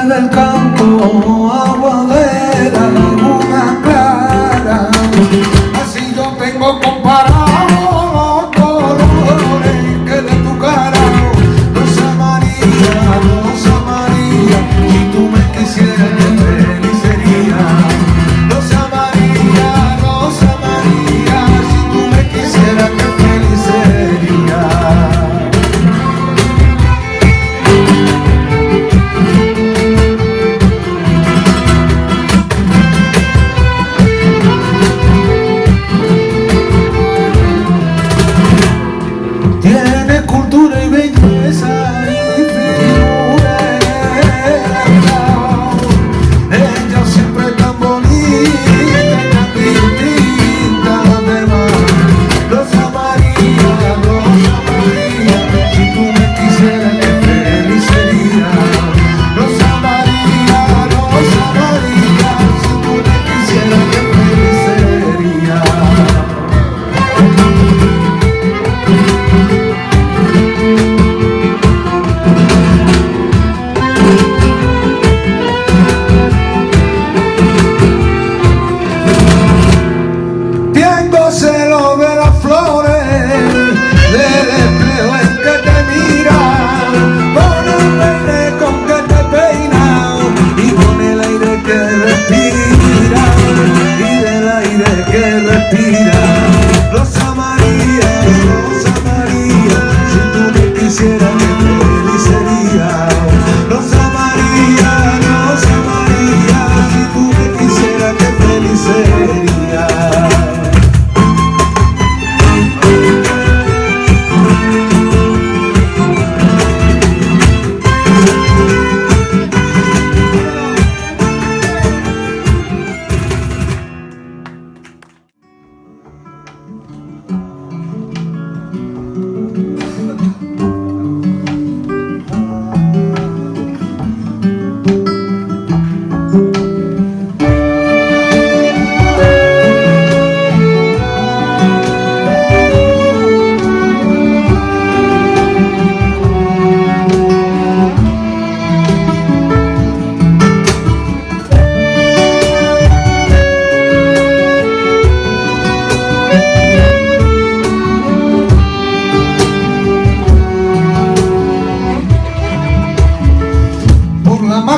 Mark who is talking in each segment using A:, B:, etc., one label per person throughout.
A: del campo, agua de la laguna clara. Así yo tengo comparado los colores que de tu cara. Rosa María, si tú me quisieras yo feliz sería. Rosa María, si tú me quisieras yo feliz sería. mentira. Rosa María, si tú me quisieras qué feliz sería. Rosa María, si tú me quisieras qué feliz sería.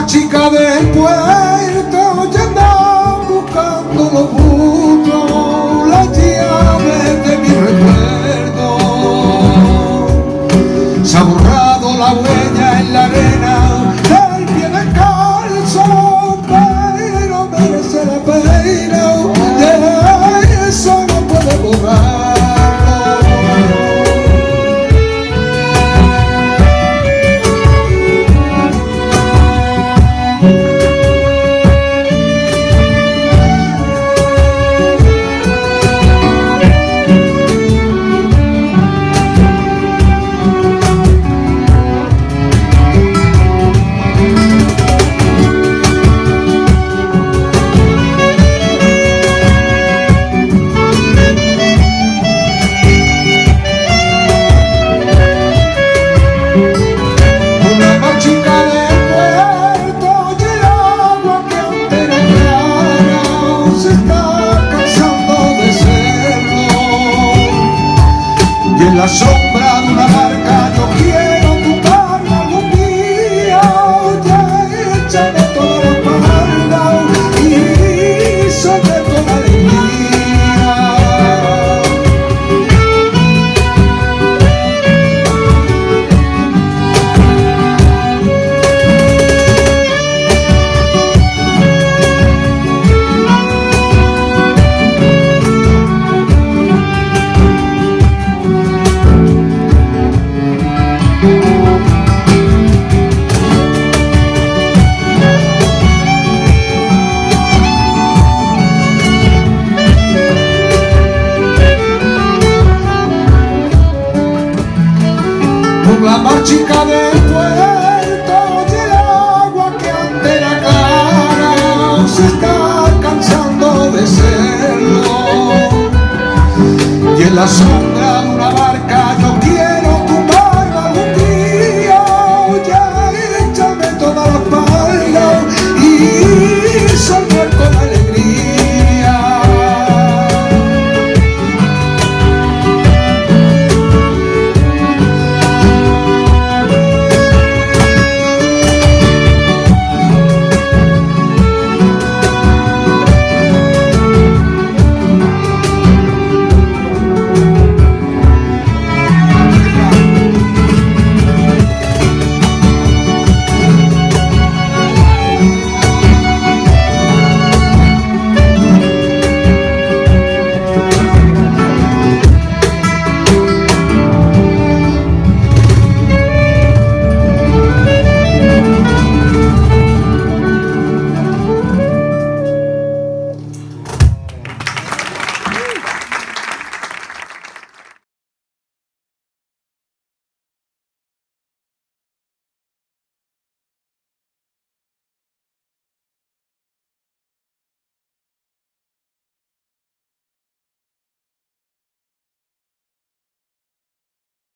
A: Chica del puerto ya andan buscando los bultos, las llaves de mi recuerdo. Se ha borrado la huella en la arena del pie descalzo, pero merece la pena, y eso no puede borrar. La sombra de una barca yo quiero tocarla algún día, ya échame toda la espalda y sobre toda alegría. La mar chica del puerto y el agua que ante la clara se está cansando de serlo, y en la sombra